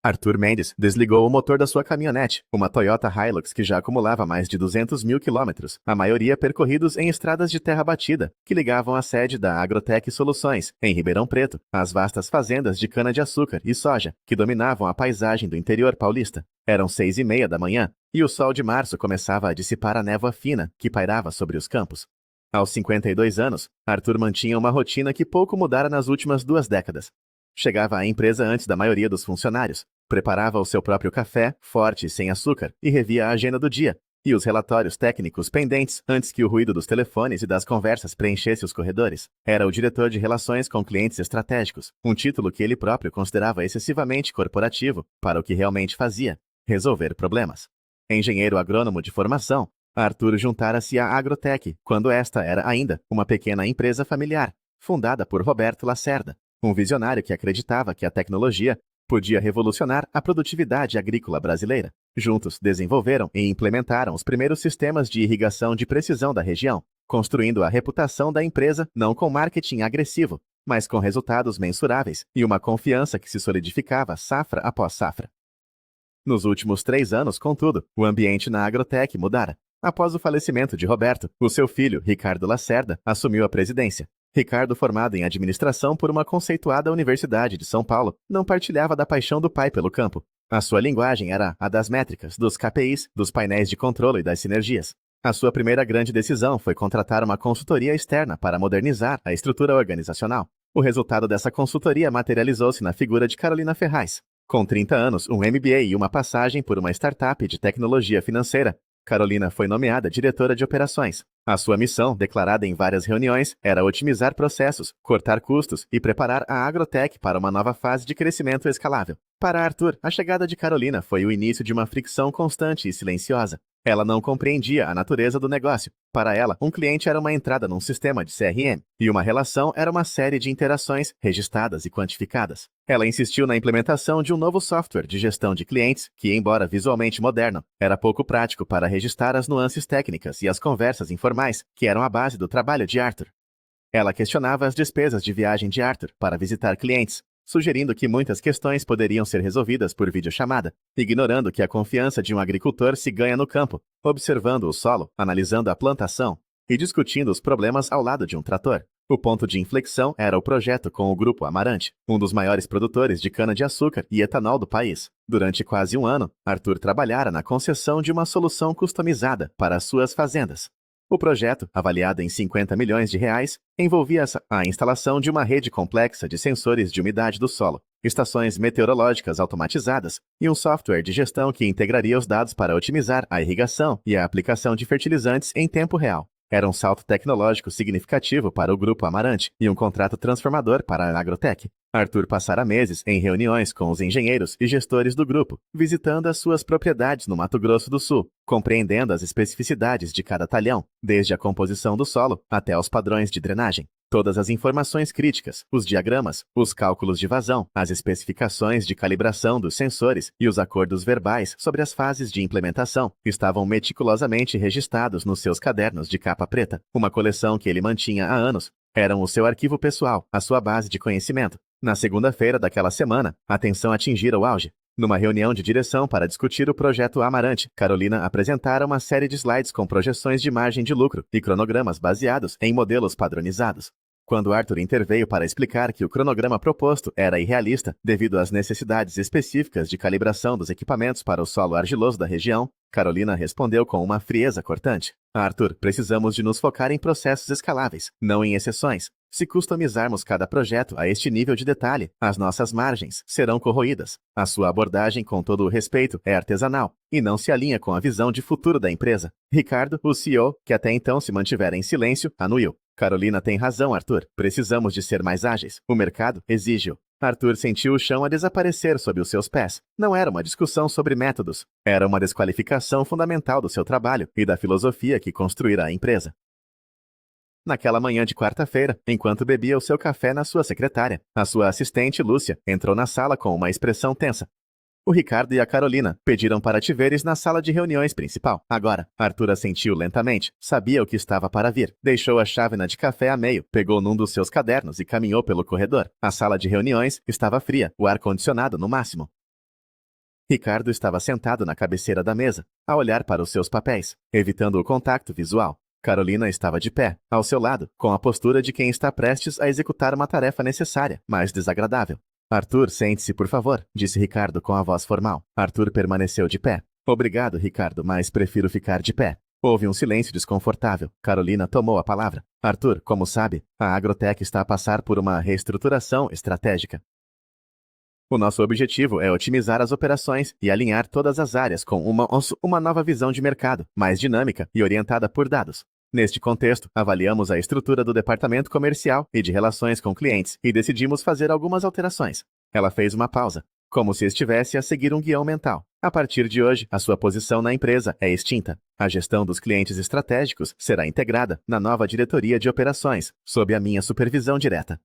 Arthur Mendes desligou o motor da sua caminhonete, uma Toyota Hilux que já acumulava mais de 200 mil quilômetros, a maioria percorridos em estradas de terra batida, que ligavam a sede da Agrotech Soluções, em Ribeirão Preto, às vastas fazendas de cana-de-açúcar e soja, que dominavam a paisagem do interior paulista. Eram 6:30 da manhã, e o sol de março começava a dissipar a névoa fina que pairava sobre os campos. Aos 52 anos, Arthur mantinha uma rotina que pouco mudara nas últimas 2 décadas. Chegava à empresa antes da maioria dos funcionários, preparava o seu próprio café, forte e sem açúcar, e revia a agenda do dia, e os relatórios técnicos pendentes antes que o ruído dos telefones e das conversas preenchesse os corredores. Era o diretor de relações com clientes estratégicos, um título que ele próprio considerava excessivamente corporativo para o que realmente fazia: resolver problemas. Engenheiro agrônomo de formação, Arthur juntara-se à Agrotech quando esta era ainda uma pequena empresa familiar, fundada por Roberto Lacerda, um visionário que acreditava que a tecnologia podia revolucionar a produtividade agrícola brasileira. Juntos, desenvolveram e implementaram os primeiros sistemas de irrigação de precisão da região, construindo a reputação da empresa não com marketing agressivo, mas com resultados mensuráveis e uma confiança que se solidificava safra após safra. Nos últimos 3 anos, contudo, o ambiente na Agrotech mudara. Após o falecimento de Roberto, o seu filho, Ricardo Lacerda, assumiu a presidência. Ricardo, formado em administração por uma conceituada Universidade de São Paulo, não partilhava da paixão do pai pelo campo. A sua linguagem era a das métricas, dos KPIs, dos painéis de controle e das sinergias. A sua primeira grande decisão foi contratar uma consultoria externa para modernizar a estrutura organizacional. O resultado dessa consultoria materializou-se na figura de Carolina Ferraz. Com 30 anos, um MBA e uma passagem por uma startup de tecnologia financeira, Carolina foi nomeada diretora de operações. A sua missão, declarada em várias reuniões, era otimizar processos, cortar custos e preparar a Agrotech para uma nova fase de crescimento escalável. Para Arthur, a chegada de Carolina foi o início de uma fricção constante e silenciosa. Ela não compreendia a natureza do negócio. Para ela, um cliente era uma entrada num sistema de CRM, e uma relação era uma série de interações registradas e quantificadas. Ela insistiu na implementação de um novo software de gestão de clientes que, embora visualmente moderno, era pouco prático para registrar as nuances técnicas e as conversas informais, que eram a base do trabalho de Arthur. Ela questionava as despesas de viagem de Arthur para visitar clientes, sugerindo que muitas questões poderiam ser resolvidas por videochamada, ignorando que a confiança de um agricultor se ganha no campo, observando o solo, analisando a plantação e discutindo os problemas ao lado de um trator. O ponto de inflexão era o projeto com o Grupo Amarante, um dos maiores produtores de cana-de-açúcar e etanol do país. Durante quase um ano, Arthur trabalhara na concessão de uma solução customizada para as suas fazendas. O projeto, avaliado em 50 milhões de reais, envolvia a instalação de uma rede complexa de sensores de umidade do solo, estações meteorológicas automatizadas e um software de gestão que integraria os dados para otimizar a irrigação e a aplicação de fertilizantes em tempo real. Era um salto tecnológico significativo para o Grupo Amarante e um contrato transformador para a Agrotech. Arthur passara meses em reuniões com os engenheiros e gestores do grupo, visitando as suas propriedades no Mato Grosso do Sul, compreendendo as especificidades de cada talhão, desde a composição do solo até os padrões de drenagem. Todas as informações críticas, os diagramas, os cálculos de vazão, as especificações de calibração dos sensores e os acordos verbais sobre as fases de implementação estavam meticulosamente registrados nos seus cadernos de capa preta, uma coleção que ele mantinha há anos. Eram o seu arquivo pessoal, a sua base de conhecimento. Na segunda-feira daquela semana, a tensão atingira o auge. Numa reunião de direção para discutir o projeto Amarante, Carolina apresentara uma série de slides com projeções de margem de lucro e cronogramas baseados em modelos padronizados. Quando Arthur interveio para explicar que o cronograma proposto era irrealista devido às necessidades específicas de calibração dos equipamentos para o solo argiloso da região, Carolina respondeu com uma frieza cortante: Arthur, precisamos de nos focar em processos escaláveis, não em exceções. Se customizarmos cada projeto a este nível de detalhe, as nossas margens serão corroídas. A sua abordagem, com todo o respeito, é artesanal e não se alinha com a visão de futuro da empresa. Ricardo, o CEO, que até então se mantivera em silêncio, anuiu: Carolina tem razão, Arthur. Precisamos de ser mais ágeis. O mercado exige-o. Arthur sentiu o chão a desaparecer sob os seus pés. Não era uma discussão sobre métodos. Era uma desqualificação fundamental do seu trabalho e da filosofia que construíra a empresa. Naquela manhã de quarta-feira, enquanto bebia o seu café na sua secretária, a sua assistente, Lúcia, entrou na sala com uma expressão tensa. O Ricardo e a Carolina pediram para te veres na sala de reuniões principal. Agora, Arthur assentiu lentamente. Sabia o que estava para vir. Deixou a chávena de café a meio, pegou num dos seus cadernos e caminhou pelo corredor. A sala de reuniões estava fria, o ar-condicionado no máximo. Ricardo estava sentado na cabeceira da mesa, a olhar para os seus papéis, evitando o contato visual. Carolina estava de pé, ao seu lado, com a postura de quem está prestes a executar uma tarefa necessária, mas desagradável. Arthur, sente-se, por favor, disse Ricardo com a voz formal. Arthur permaneceu de pé. Obrigado, Ricardo, mas prefiro ficar de pé. Houve um silêncio desconfortável. Carolina tomou a palavra. Arthur, como sabe, a Agrotech está a passar por uma reestruturação estratégica. O nosso objetivo é otimizar as operações e alinhar todas as áreas com uma nova visão de mercado, mais dinâmica e orientada por dados. Neste contexto, avaliamos a estrutura do departamento comercial e de relações com clientes e decidimos fazer algumas alterações. Ela fez uma pausa, como se estivesse a seguir um guião mental. A partir de hoje, a sua posição na empresa é extinta. A gestão dos clientes estratégicos será integrada na nova diretoria de operações, sob a minha supervisão direta.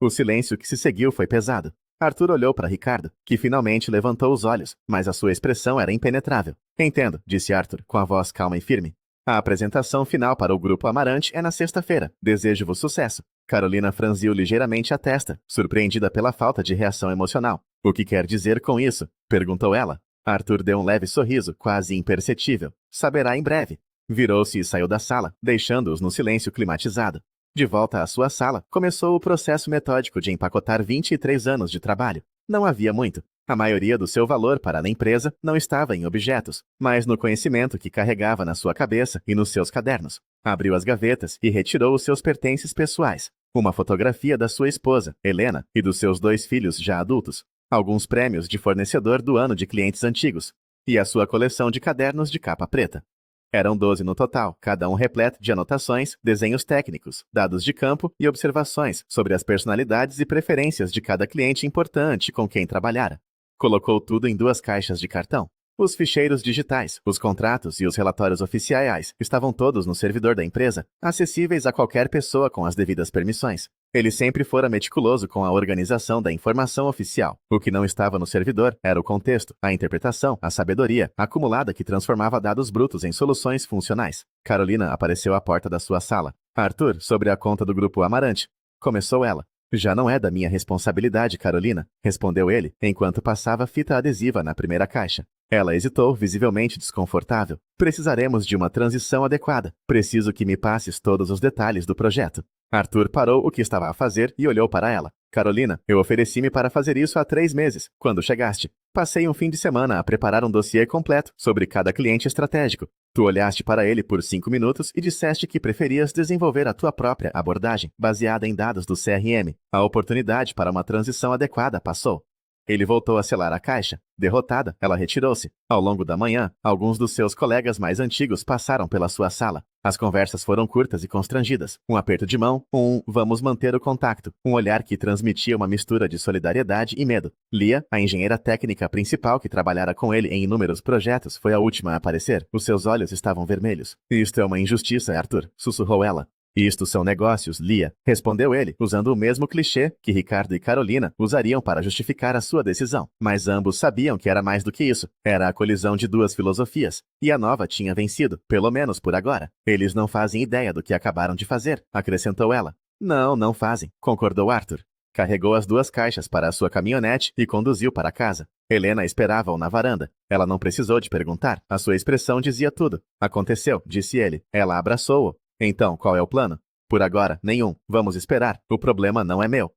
O silêncio que se seguiu foi pesado. Arthur olhou para Ricardo, que finalmente levantou os olhos, mas a sua expressão era impenetrável. Entendo, disse Arthur, com a voz calma e firme. A apresentação final para o Grupo Amarante é na sexta-feira. Desejo-vos sucesso. Carolina franziu ligeiramente a testa, surpreendida pela falta de reação emocional. O que quer dizer com isso? Perguntou ela. Arthur deu um leve sorriso, quase imperceptível. Saberá em breve. Virou-se e saiu da sala, deixando-os no silêncio climatizado. De volta à sua sala, começou o processo metódico de empacotar 23 anos de trabalho. Não havia muito. A maioria do seu valor para a empresa não estava em objetos, mas no conhecimento que carregava na sua cabeça e nos seus cadernos. Abriu as gavetas e retirou os seus pertences pessoais. Uma fotografia da sua esposa, Helena, e dos seus 2 filhos já adultos. Alguns prêmios de fornecedor do ano de clientes antigos. E a sua coleção de cadernos de capa preta. Eram 12 no total, cada um repleto de anotações, desenhos técnicos, dados de campo e observações sobre as personalidades e preferências de cada cliente importante com quem trabalhara. Colocou tudo em 2 caixas de cartão. Os ficheiros digitais, os contratos e os relatórios oficiais estavam todos no servidor da empresa, acessíveis a qualquer pessoa com as devidas permissões. Ele sempre fora meticuloso com a organização da informação oficial. O que não estava no servidor era o contexto, a interpretação, a sabedoria acumulada que transformava dados brutos em soluções funcionais. Carolina apareceu à porta da sua sala. Arthur, sobre a conta do Grupo Amarante. Começou ela. Já não é da minha responsabilidade, Carolina, respondeu ele, enquanto passava fita adesiva na primeira caixa. Ela hesitou, visivelmente desconfortável. Precisaremos de uma transição adequada. Preciso que me passes todos os detalhes do projeto. Arthur parou o que estava a fazer e olhou para ela. Carolina, eu ofereci-me para fazer isso há 3 meses, quando chegaste. Passei um fim de semana a preparar um dossiê completo sobre cada cliente estratégico. Tu olhaste para ele por 5 minutos e disseste que preferias desenvolver a tua própria abordagem, baseada em dados do CRM. A oportunidade para uma transição adequada passou. Ele voltou a selar a caixa. Derrotada, ela retirou-se. Ao longo da manhã, alguns dos seus colegas mais antigos passaram pela sua sala. As conversas foram curtas e constrangidas. Um aperto de mão, vamos manter o contato. Um olhar que transmitia uma mistura de solidariedade e medo. Lia, a engenheira técnica principal que trabalhara com ele em inúmeros projetos, foi a última a aparecer. Os seus olhos estavam vermelhos. Isto é uma injustiça, Arthur, sussurrou ela. Isto são negócios, Lia, respondeu ele, usando o mesmo clichê que Ricardo e Carolina usariam para justificar a sua decisão. Mas ambos sabiam que era mais do que isso. Era a colisão de 2 filosofias. E a nova tinha vencido, pelo menos por agora. Eles não fazem ideia do que acabaram de fazer, acrescentou ela. Não fazem, concordou Arthur. Carregou as 2 caixas para a sua caminhonete e conduziu para casa. Helena esperava-o na varanda. Ela não precisou de perguntar. A sua expressão dizia tudo. Aconteceu, disse ele. Ela abraçou-o. Então, qual é o plano? Por agora, nenhum. Vamos esperar. O problema não é meu.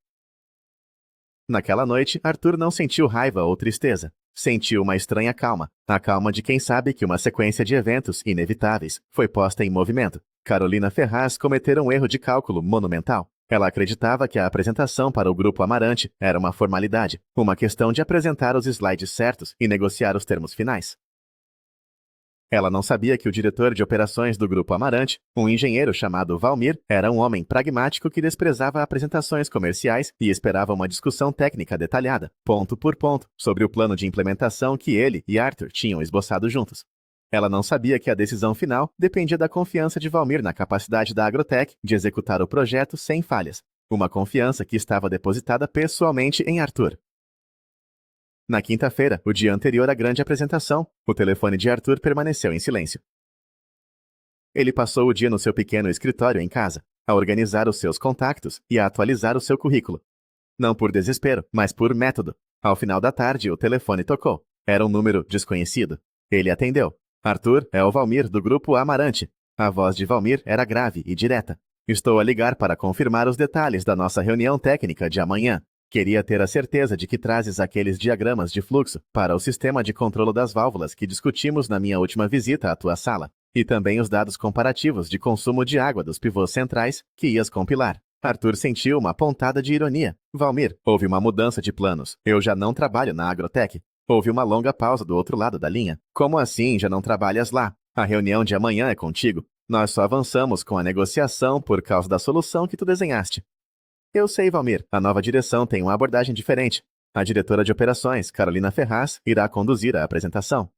Naquela noite, Arthur não sentiu raiva ou tristeza. Sentiu uma estranha calma. A calma de quem sabe que uma sequência de eventos inevitáveis foi posta em movimento. Carolina Ferraz cometera um erro de cálculo monumental. Ela acreditava que a apresentação para o Grupo Amarante era uma formalidade, uma questão de apresentar os slides certos e negociar os termos finais. Ela não sabia que o diretor de operações do Grupo Amarante, um engenheiro chamado Valmir, era um homem pragmático que desprezava apresentações comerciais e esperava uma discussão técnica detalhada, ponto por ponto, sobre o plano de implementação que ele e Arthur tinham esboçado juntos. Ela não sabia que a decisão final dependia da confiança de Valmir na capacidade da Agrotech de executar o projeto sem falhas, uma confiança que estava depositada pessoalmente em Arthur. Na quinta-feira, o dia anterior à grande apresentação, o telefone de Arthur permaneceu em silêncio. Ele passou o dia no seu pequeno escritório em casa, a organizar os seus contactos e a atualizar o seu currículo. Não por desespero, mas por método. Ao final da tarde, o telefone tocou. Era um número desconhecido. Ele atendeu. Arthur, é o Valmir, do grupo Amarante. A voz de Valmir era grave e direta. Estou a ligar para confirmar os detalhes da nossa reunião técnica de amanhã. Queria ter a certeza de que trazes aqueles diagramas de fluxo para o sistema de controlo das válvulas que discutimos na minha última visita à tua sala, e também os dados comparativos de consumo de água dos pivôs centrais que ias compilar. Arthur sentiu uma pontada de ironia. Valmir, houve uma mudança de planos. Eu já não trabalho na Agrotech. Houve uma longa pausa do outro lado da linha. Como assim já não trabalhas lá? A reunião de amanhã é contigo. Nós só avançamos com a negociação por causa da solução que tu desenhaste. Eu sei, Valmir. A nova direção tem uma abordagem diferente. A diretora de operações, Carolina Ferraz, irá conduzir a apresentação.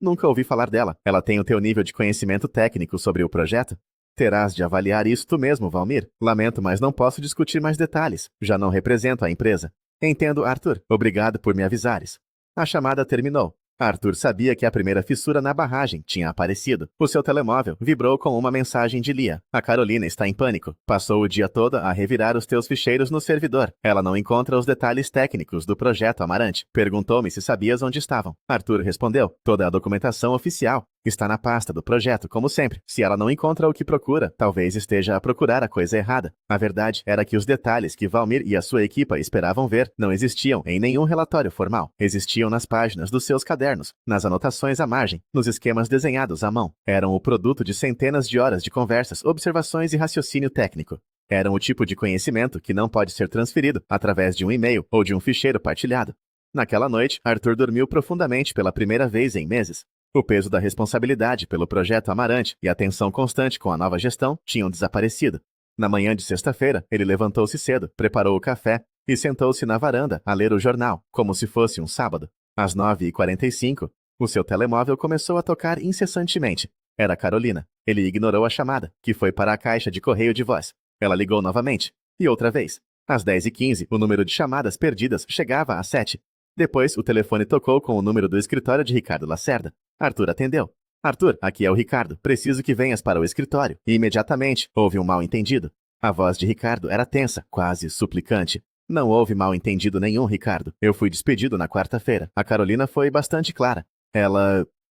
Nunca ouvi falar dela. Ela tem o teu nível de conhecimento técnico sobre o projeto? Terás de avaliar isso tu mesmo, Valmir. Lamento, mas não posso discutir mais detalhes. Já não represento a empresa. Entendo, Arthur. Obrigado por me avisares. A chamada terminou. Arthur sabia que a primeira fissura na barragem tinha aparecido. O seu telemóvel vibrou com uma mensagem de Lia. A Carolina está em pânico. Passou o dia todo a revirar os teus ficheiros no servidor. Ela não encontra os detalhes técnicos do projeto Amarante. Perguntou-me se sabias onde estavam. Arthur respondeu. Toda a documentação oficial está na pasta do projeto, como sempre. Se ela não encontra o que procura, talvez esteja a procurar a coisa errada. A verdade era que os detalhes que Valmir e a sua equipa esperavam ver não existiam em nenhum relatório formal. Existiam nas páginas dos seus cadernos, nas anotações à margem, nos esquemas desenhados à mão. Eram o produto de centenas de horas de conversas, observações e raciocínio técnico. Eram o tipo de conhecimento que não pode ser transferido através de um e-mail ou de um ficheiro partilhado. Naquela noite, Arthur dormiu profundamente pela primeira vez em meses. O peso da responsabilidade pelo projeto Amarante e a tensão constante com a nova gestão tinham desaparecido. Na manhã de sexta-feira, ele levantou-se cedo, preparou o café e sentou-se na varanda a ler o jornal, como se fosse um sábado. Às 9h45, o seu telemóvel começou a tocar incessantemente. Era Carolina. Ele ignorou a chamada, que foi para a caixa de correio de voz. Ela ligou novamente. E outra vez. Às 10h15, o número de chamadas perdidas chegava a 7. Depois, o telefone tocou com o número do escritório de Ricardo Lacerda. Arthur atendeu. Arthur, aqui é o Ricardo. Preciso que venhas para o escritório. E imediatamente houve um mal-entendido. A voz de Ricardo era tensa, quase suplicante. Não houve mal-entendido nenhum, Ricardo. Eu fui despedido na quarta-feira. A Carolina foi bastante clara.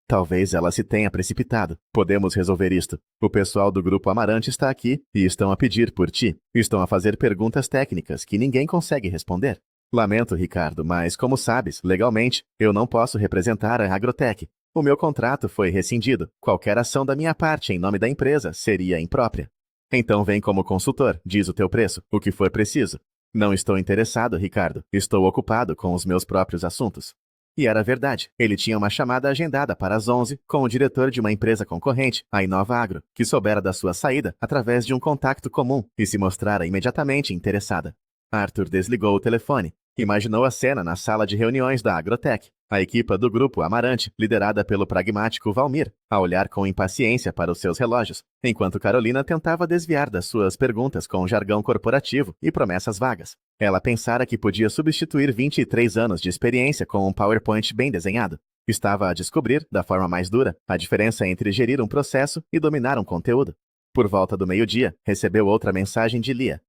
Talvez ela se tenha precipitado. Podemos resolver isto. O pessoal do Grupo Amarante está aqui e estão a pedir por ti. Estão a fazer perguntas técnicas que ninguém consegue responder. Lamento, Ricardo, mas como sabes, legalmente, eu não posso representar a Agrotech. O meu contrato foi rescindido. Qualquer ação da minha parte em nome da empresa seria imprópria. Então vem como consultor, diz o teu preço, o que for preciso. Não estou interessado, Ricardo. Estou ocupado com os meus próprios assuntos. E era verdade. Ele tinha uma chamada agendada para as 11 com o diretor de uma empresa concorrente, a Inova Agro, que soubera da sua saída através de um contacto comum e se mostrara imediatamente interessada. Arthur desligou o telefone. Imaginou a cena na sala de reuniões da Agrotech. A equipa do grupo Amarante, liderada pelo pragmático Valmir, a olhar com impaciência para os seus relógios, enquanto Carolina tentava desviar das suas perguntas com jargão corporativo e promessas vagas. Ela pensara que podia substituir 23 anos de experiência com um PowerPoint bem desenhado. Estava a descobrir, da forma mais dura, a diferença entre gerir um processo e dominar um conteúdo. Por volta do meio-dia, recebeu outra mensagem de Lia.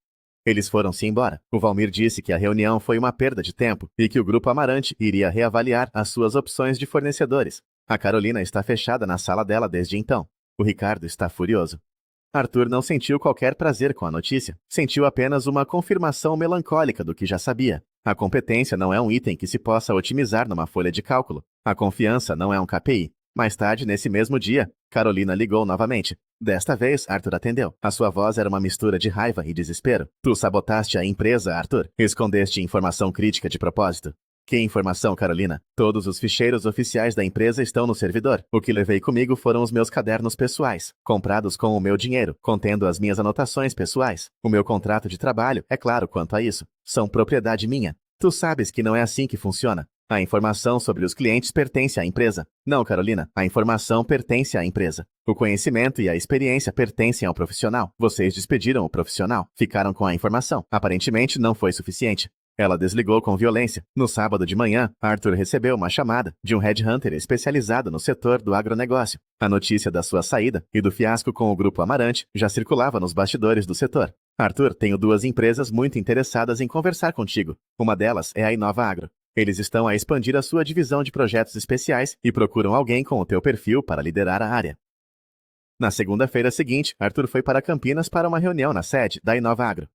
Eles foram-se embora. O Valmir disse que a reunião foi uma perda de tempo e que o Grupo Amarante iria reavaliar as suas opções de fornecedores. A Carolina está fechada na sala dela desde então. O Ricardo está furioso. Arthur não sentiu qualquer prazer com a notícia. Sentiu apenas uma confirmação melancólica do que já sabia. A competência não é um item que se possa otimizar numa folha de cálculo. A confiança não é um KPI. Mais tarde, nesse mesmo dia, Carolina ligou novamente. Desta vez, Arthur atendeu. A sua voz era uma mistura de raiva e desespero. Tu sabotaste a empresa, Arthur. Escondeste informação crítica de propósito. Que informação, Carolina? Todos os ficheiros oficiais da empresa estão no servidor. O que levei comigo foram os meus cadernos pessoais, comprados com o meu dinheiro, contendo as minhas anotações pessoais. O meu contrato de trabalho, é claro quanto a isso, são propriedade minha. Tu sabes que não é assim que funciona. A informação sobre os clientes pertence à empresa. Não, Carolina, a informação pertence à empresa. O conhecimento e a experiência pertencem ao profissional. Vocês despediram o profissional. Ficaram com a informação. Aparentemente não foi suficiente. Ela desligou com violência. No sábado de manhã, Arthur recebeu uma chamada de um headhunter especializado no setor do agronegócio. A notícia da sua saída e do fiasco com o Grupo Amarante já circulava nos bastidores do setor. Arthur, tenho 2 empresas muito interessadas em conversar contigo. Uma delas é a Inova Agro. Eles estão a expandir a sua divisão de projetos especiais e procuram alguém com o teu perfil para liderar a área. Na segunda-feira seguinte, Arthur foi para Campinas para uma reunião na sede da Inova Agro.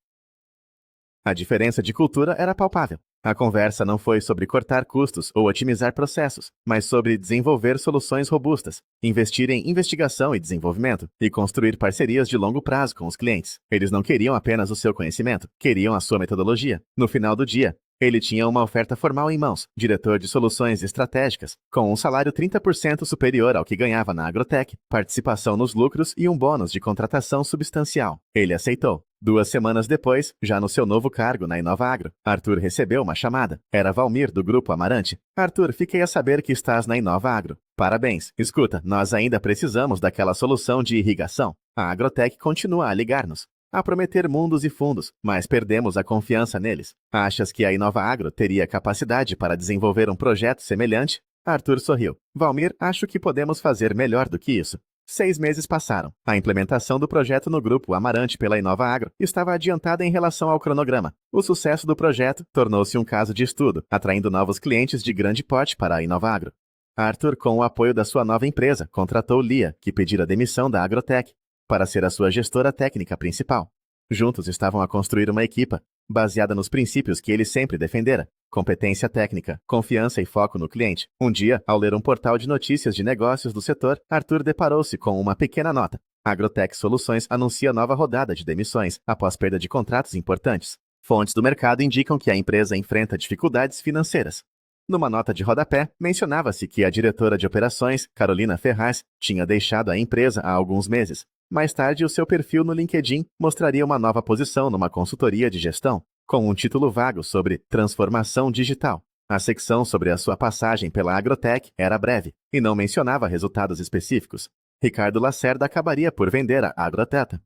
A diferença de cultura era palpável. A conversa não foi sobre cortar custos ou otimizar processos, mas sobre desenvolver soluções robustas, investir em investigação e desenvolvimento e construir parcerias de longo prazo com os clientes. Eles não queriam apenas o seu conhecimento, queriam a sua metodologia. No final do dia, ele tinha uma oferta formal em mãos, diretor de soluções estratégicas, com um salário 30% superior ao que ganhava na Agrotech, participação nos lucros e um bônus de contratação substancial. Ele aceitou. 2 semanas depois, já no seu novo cargo na Inova Agro, Arthur recebeu uma chamada. Era Valmir, do Grupo Amarante. Arthur, fiquei a saber que estás na Inova Agro. Parabéns. Escuta, nós ainda precisamos daquela solução de irrigação. A Agrotech continua a ligar-nos, a prometer mundos e fundos, mas perdemos a confiança neles. Achas que a Inova Agro teria capacidade para desenvolver um projeto semelhante? Arthur sorriu. Valmir, acho que podemos fazer melhor do que isso. 6 meses passaram. A implementação do projeto no Grupo Amarante pela Inova Agro estava adiantada em relação ao cronograma. O sucesso do projeto tornou-se um caso de estudo, atraindo novos clientes de grande porte para a Inova Agro. Arthur, com o apoio da sua nova empresa, contratou Lia, que pedira demissão da Agrotech, para ser a sua gestora técnica principal. Juntos estavam a construir uma equipa, baseada nos princípios que ele sempre defendera: competência técnica, confiança e foco no cliente. Um dia, ao ler um portal de notícias de negócios do setor, Arthur deparou-se com uma pequena nota. A Agrotech Soluções anuncia nova rodada de demissões, após perda de contratos importantes. Fontes do mercado indicam que a empresa enfrenta dificuldades financeiras. Numa nota de rodapé, mencionava-se que a diretora de operações, Carolina Ferraz, tinha deixado a empresa há alguns meses. Mais tarde, o seu perfil no LinkedIn mostraria uma nova posição numa consultoria de gestão, com um título vago sobre transformação digital. A secção sobre a sua passagem pela Agrotech era breve e não mencionava resultados específicos. Ricardo Lacerda acabaria por vender a Agrotech.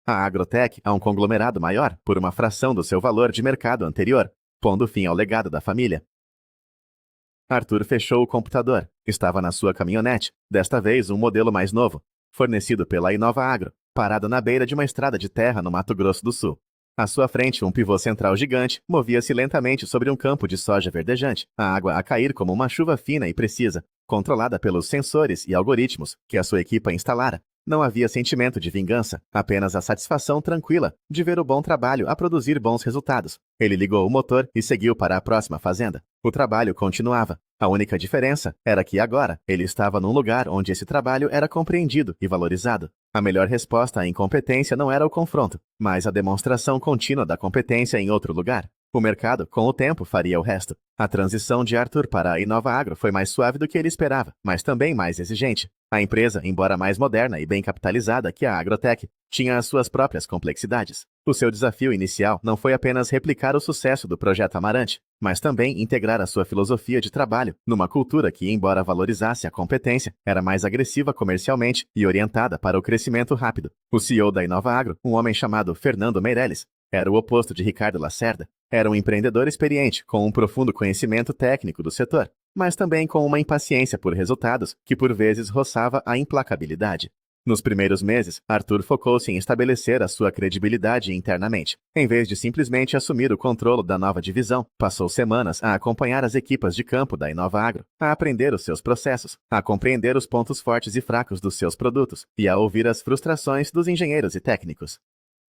A Agrotech a um conglomerado maior por uma fração do seu valor de mercado anterior, pondo fim ao legado da família. Arthur fechou o computador. Estava na sua caminhonete, desta vez um modelo mais novo, fornecido pela Inova Agro, parado na beira de uma estrada de terra no Mato Grosso do Sul. À sua frente, um pivô central gigante movia-se lentamente sobre um campo de soja verdejante, a água a cair como uma chuva fina e precisa, controlada pelos sensores e algoritmos que a sua equipa instalara. Não havia sentimento de vingança, apenas a satisfação tranquila de ver o bom trabalho a produzir bons resultados. Ele ligou o motor e seguiu para a próxima fazenda. O trabalho continuava. A única diferença era que agora ele estava num lugar onde esse trabalho era compreendido e valorizado. A melhor resposta à incompetência não era o confronto, mas a demonstração contínua da competência em outro lugar. O mercado, com o tempo, faria o resto. A transição de Arthur para a Inova Agro foi mais suave do que ele esperava, mas também mais exigente. A empresa, embora mais moderna e bem capitalizada que a Agrotech, tinha as suas próprias complexidades. O seu desafio inicial não foi apenas replicar o sucesso do projeto Amarante, mas também integrar a sua filosofia de trabalho numa cultura que, embora valorizasse a competência, era mais agressiva comercialmente e orientada para o crescimento rápido. O CEO da Inova Agro, um homem chamado Fernando Meirelles, era o oposto de Ricardo Lacerda. Era um empreendedor experiente, com um profundo conhecimento técnico do setor, mas também com uma impaciência por resultados que por vezes roçava a implacabilidade. Nos primeiros meses, Arthur focou-se em estabelecer a sua credibilidade internamente. Em vez de simplesmente assumir o controle da nova divisão, passou semanas a acompanhar as equipas de campo da Inova Agro, a aprender os seus processos, a compreender os pontos fortes e fracos dos seus produtos e a ouvir as frustrações dos engenheiros e técnicos.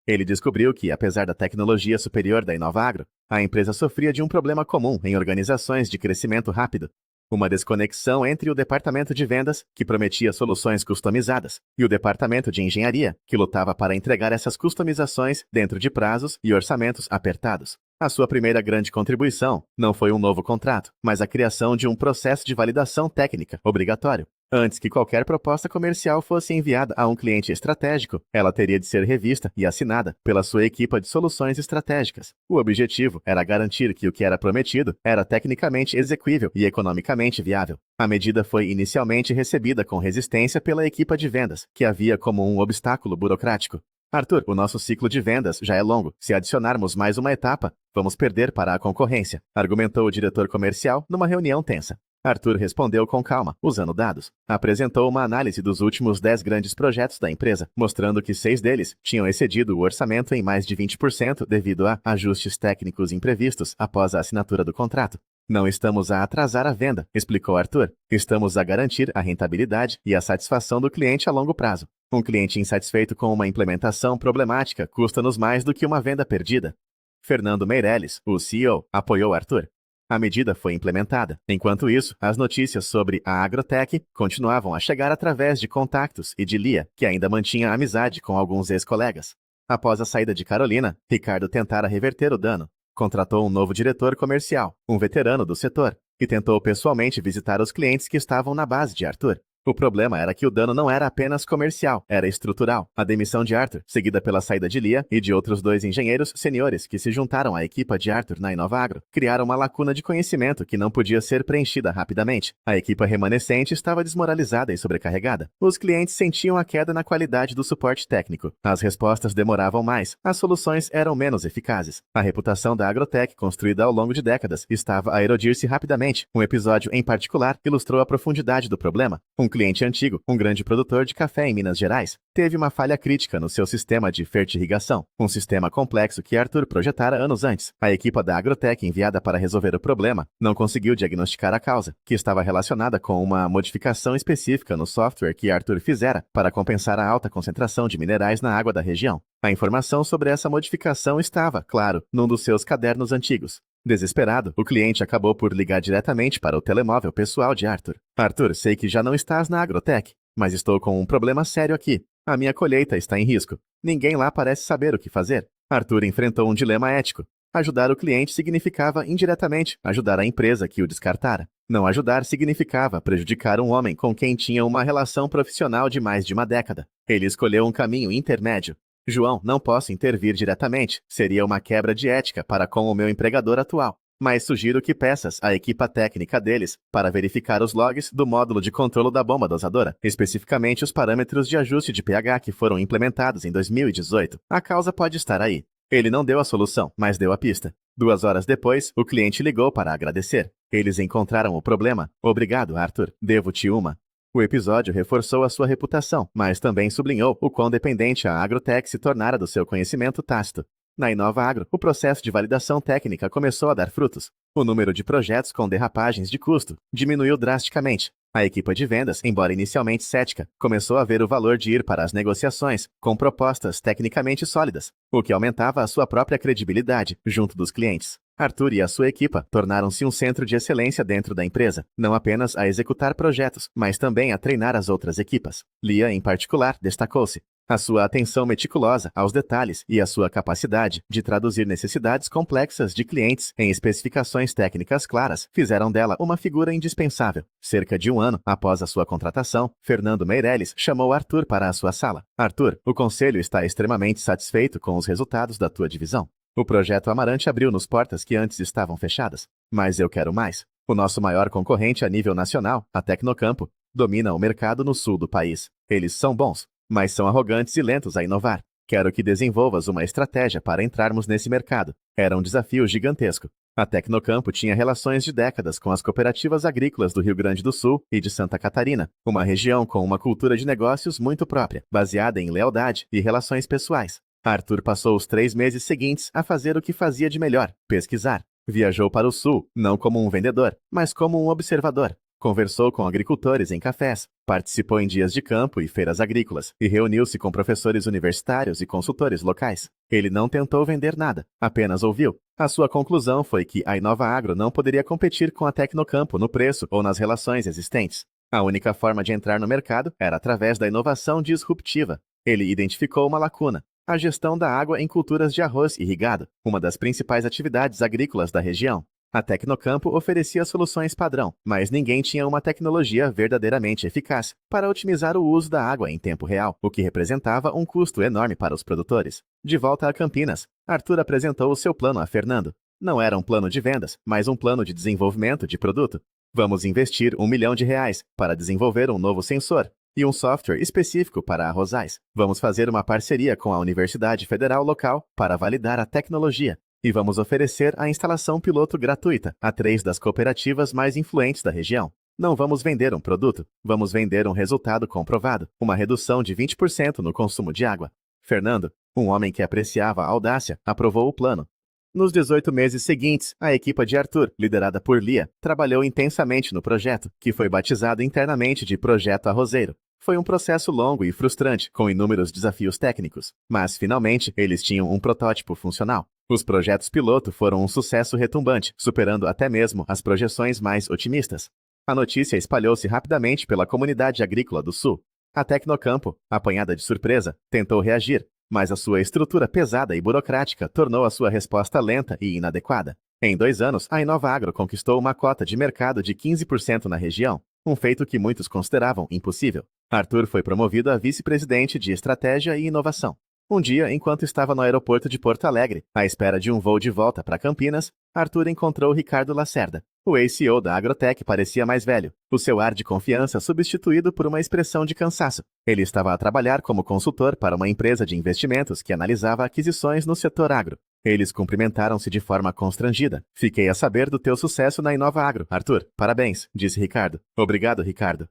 Ele descobriu que, apesar da tecnologia superior da Inova Agro, a empresa sofria de um problema comum em organizações de crescimento rápido: uma desconexão entre o departamento de vendas, que prometia soluções customizadas, e o departamento de engenharia, que lutava para entregar essas customizações dentro de prazos e orçamentos apertados. A sua primeira grande contribuição não foi um novo contrato, mas a criação de um processo de validação técnica obrigatório. Antes que qualquer proposta comercial fosse enviada a um cliente estratégico, ela teria de ser revista e assinada pela sua equipa de soluções estratégicas. O objetivo era garantir que o que era prometido era tecnicamente execuível e economicamente viável. A medida foi inicialmente recebida com resistência pela equipa de vendas, que a via como um obstáculo burocrático. Arthur, o nosso ciclo de vendas já é longo. Se adicionarmos mais uma etapa, vamos perder para a concorrência, argumentou o diretor comercial numa reunião tensa. Arthur respondeu com calma, usando dados. Apresentou uma análise dos últimos 10 grandes projetos da empresa, mostrando que 6 deles tinham excedido o orçamento em mais de 20% devido a ajustes técnicos imprevistos após a assinatura do contrato. Não estamos a atrasar a venda, explicou Arthur. Estamos a garantir a rentabilidade e a satisfação do cliente a longo prazo. Um cliente insatisfeito com uma implementação problemática custa-nos mais do que uma venda perdida. Fernando Meirelles, o CEO, apoiou Arthur. A medida foi implementada. Enquanto isso, as notícias sobre a Agrotech continuavam a chegar através de contatos e de Lia, que ainda mantinha amizade com alguns ex-colegas. Após a saída de Carolina, Ricardo tentara reverter o dano. Contratou um novo diretor comercial, um veterano do setor, e tentou pessoalmente visitar os clientes que estavam na base de Arthur. O problema era que o dano não era apenas comercial, era estrutural. A demissão de Arthur, seguida pela saída de Lia e de outros 2 engenheiros seniores que se juntaram à equipa de Arthur na Inova Agro, criaram uma lacuna de conhecimento que não podia ser preenchida rapidamente. A equipa remanescente estava desmoralizada e sobrecarregada. Os clientes sentiam a queda na qualidade do suporte técnico. As respostas demoravam mais, as soluções eram menos eficazes. A reputação da Agrotech, construída ao longo de décadas, estava a erodir-se rapidamente. Um episódio em particular ilustrou a profundidade do problema. Um cliente antigo, um grande produtor de café em Minas Gerais, teve uma falha crítica no seu sistema de fertirrigação, um sistema complexo que Arthur projetara anos antes. A equipa da Agrotech enviada para resolver o problema não conseguiu diagnosticar a causa, que estava relacionada com uma modificação específica no software que Arthur fizera para compensar a alta concentração de minerais na água da região. A informação sobre essa modificação estava, claro, num dos seus cadernos antigos. Desesperado, o cliente acabou por ligar diretamente para o telemóvel pessoal de Arthur. Arthur, sei que já não estás na Agrotech, mas estou com um problema sério aqui. A minha colheita está em risco. Ninguém lá parece saber o que fazer. Arthur enfrentou um dilema ético. Ajudar o cliente significava, indiretamente, ajudar a empresa que o descartara. Não ajudar significava prejudicar um homem com quem tinha uma relação profissional de mais de uma década. Ele escolheu um caminho intermédio. João, não posso intervir diretamente. Seria uma quebra de ética para com o meu empregador atual. Mas sugiro que peças à equipa técnica deles para verificar os logs do módulo de controlo da bomba dosadora, especificamente os parâmetros de ajuste de pH que foram implementados em 2018. A causa pode estar aí. Ele não deu a solução, mas deu a pista. 2 horas depois, o cliente ligou para agradecer. Eles encontraram o problema. Obrigado, Arthur. Devo-te uma. O episódio reforçou a sua reputação, mas também sublinhou o quão dependente a Agrotech se tornara do seu conhecimento tácito. Na Inova Agro, o processo de validação técnica começou a dar frutos. O número de projetos com derrapagens de custo diminuiu drasticamente. A equipa de vendas, embora inicialmente cética, começou a ver o valor de ir para as negociações com propostas tecnicamente sólidas, o que aumentava a sua própria credibilidade junto dos clientes. Arthur e a sua equipa tornaram-se um centro de excelência dentro da empresa, não apenas a executar projetos, mas também a treinar as outras equipas. Lia, em particular, destacou-se. A sua atenção meticulosa aos detalhes e a sua capacidade de traduzir necessidades complexas de clientes em especificações técnicas claras fizeram dela uma figura indispensável. Cerca de 1 ano após a sua contratação, Fernando Meirelles chamou Arthur para a sua sala. Arthur, o conselho está extremamente satisfeito com os resultados da tua divisão. O projeto Amarante abriu-nos portas que antes estavam fechadas. Mas eu quero mais. O nosso maior concorrente a nível nacional, a Tecnocampo, domina o mercado no sul do país. Eles são bons, mas são arrogantes e lentos a inovar. Quero que desenvolvas uma estratégia para entrarmos nesse mercado. Era um desafio gigantesco. A Tecnocampo tinha relações de décadas com as cooperativas agrícolas do Rio Grande do Sul e de Santa Catarina, uma região com uma cultura de negócios muito própria, baseada em lealdade e relações pessoais. Arthur passou os 3 meses seguintes a fazer o que fazia de melhor, pesquisar. Viajou para o sul, não como um vendedor, mas como um observador. Conversou com agricultores em cafés, participou em dias de campo e feiras agrícolas, e reuniu-se com professores universitários e consultores locais. Ele não tentou vender nada, apenas ouviu. A sua conclusão foi que a Inova Agro não poderia competir com a Tecnocampo no preço ou nas relações existentes. A única forma de entrar no mercado era através da inovação disruptiva. Ele identificou uma lacuna: a gestão da água em culturas de arroz irrigado, uma das principais atividades agrícolas da região. A Tecnocampo oferecia soluções padrão, mas ninguém tinha uma tecnologia verdadeiramente eficaz para otimizar o uso da água em tempo real, o que representava um custo enorme para os produtores. De volta a Campinas, Arthur apresentou o seu plano a Fernando. Não era um plano de vendas, mas um plano de desenvolvimento de produto. Vamos investir R$1 milhão para desenvolver um novo sensor e um software específico para arrozais. Vamos fazer uma parceria com a Universidade Federal local para validar a tecnologia. e vamos oferecer a instalação piloto gratuita a 3 das cooperativas mais influentes da região. Não vamos vender um produto, vamos vender um resultado comprovado, uma redução de 20% no consumo de água. Fernando, um homem que apreciava a audácia, aprovou o plano. Nos 18 meses seguintes, a equipa de Arthur, liderada por Lia, trabalhou intensamente no projeto, que foi batizado internamente de Projeto Arrozeiro. Foi um processo longo e frustrante, com inúmeros desafios técnicos, mas finalmente eles tinham um protótipo funcional. Os projetos piloto foram um sucesso retumbante, superando até mesmo as projeções mais otimistas. A notícia espalhou-se rapidamente pela comunidade agrícola do Sul. A Tecnocampo, apanhada de surpresa, tentou reagir, mas a sua estrutura pesada e burocrática tornou a sua resposta lenta e inadequada. Em 2 anos, a InovaAgro conquistou uma cota de mercado de 15% na região, um feito que muitos consideravam impossível. Arthur foi promovido a vice-presidente de Estratégia e Inovação. Um dia, enquanto estava no aeroporto de Porto Alegre, à espera de um voo de volta para Campinas, Arthur encontrou Ricardo Lacerda. O ex-CEO da Agrotech parecia mais velho, o seu ar de confiança substituído por uma expressão de cansaço. Ele estava a trabalhar como consultor para uma empresa de investimentos que analisava aquisições no setor agro. Eles cumprimentaram-se de forma constrangida. Fiquei a saber do teu sucesso na InovaAgro, Arthur. Parabéns, disse Ricardo. Obrigado, Ricardo.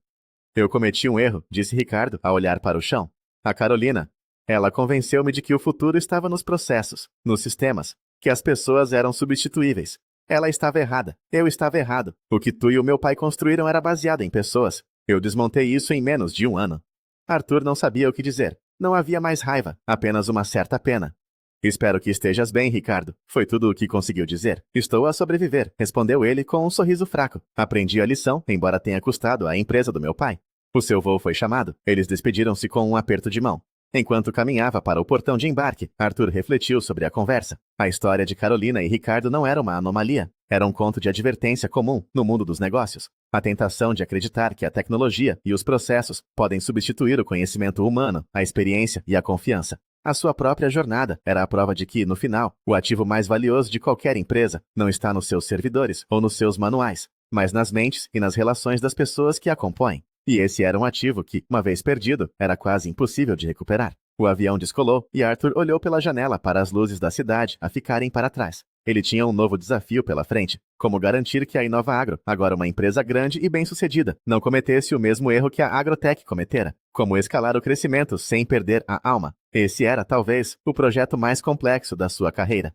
Eu cometi um erro, disse Ricardo, a olhar para o chão. A Carolina. Ela convenceu-me de que o futuro estava nos processos, nos sistemas, que as pessoas eram substituíveis. Ela estava errada, eu estava errado. O que tu e o meu pai construíram era baseado em pessoas. Eu desmontei isso em menos de 1 ano. Arthur não sabia o que dizer. Não havia mais raiva, apenas uma certa pena. Espero que estejas bem, Ricardo. Foi tudo o que conseguiu dizer. Estou a sobreviver, respondeu ele com um sorriso fraco. Aprendi a lição, embora tenha custado à empresa do meu pai. O seu voo foi chamado. Eles despediram-se com um aperto de mão. Enquanto caminhava para o portão de embarque, Arthur refletiu sobre a conversa. A história de Carolina e Ricardo não era uma anomalia. Era um conto de advertência comum no mundo dos negócios. A tentação de acreditar que a tecnologia e os processos podem substituir o conhecimento humano, a experiência e a confiança. A sua própria jornada era a prova de que, no final, o ativo mais valioso de qualquer empresa não está nos seus servidores ou nos seus manuais, mas nas mentes e nas relações das pessoas que a compõem. E esse era um ativo que, uma vez perdido, era quase impossível de recuperar. O avião descolou e Arthur olhou pela janela para as luzes da cidade a ficarem para trás. Ele tinha um novo desafio pela frente: como garantir que a InovaAgro, agora uma empresa grande e bem-sucedida, não cometesse o mesmo erro que a Agrotech cometera. Como escalar o crescimento sem perder a alma. Esse era, talvez, o projeto mais complexo da sua carreira.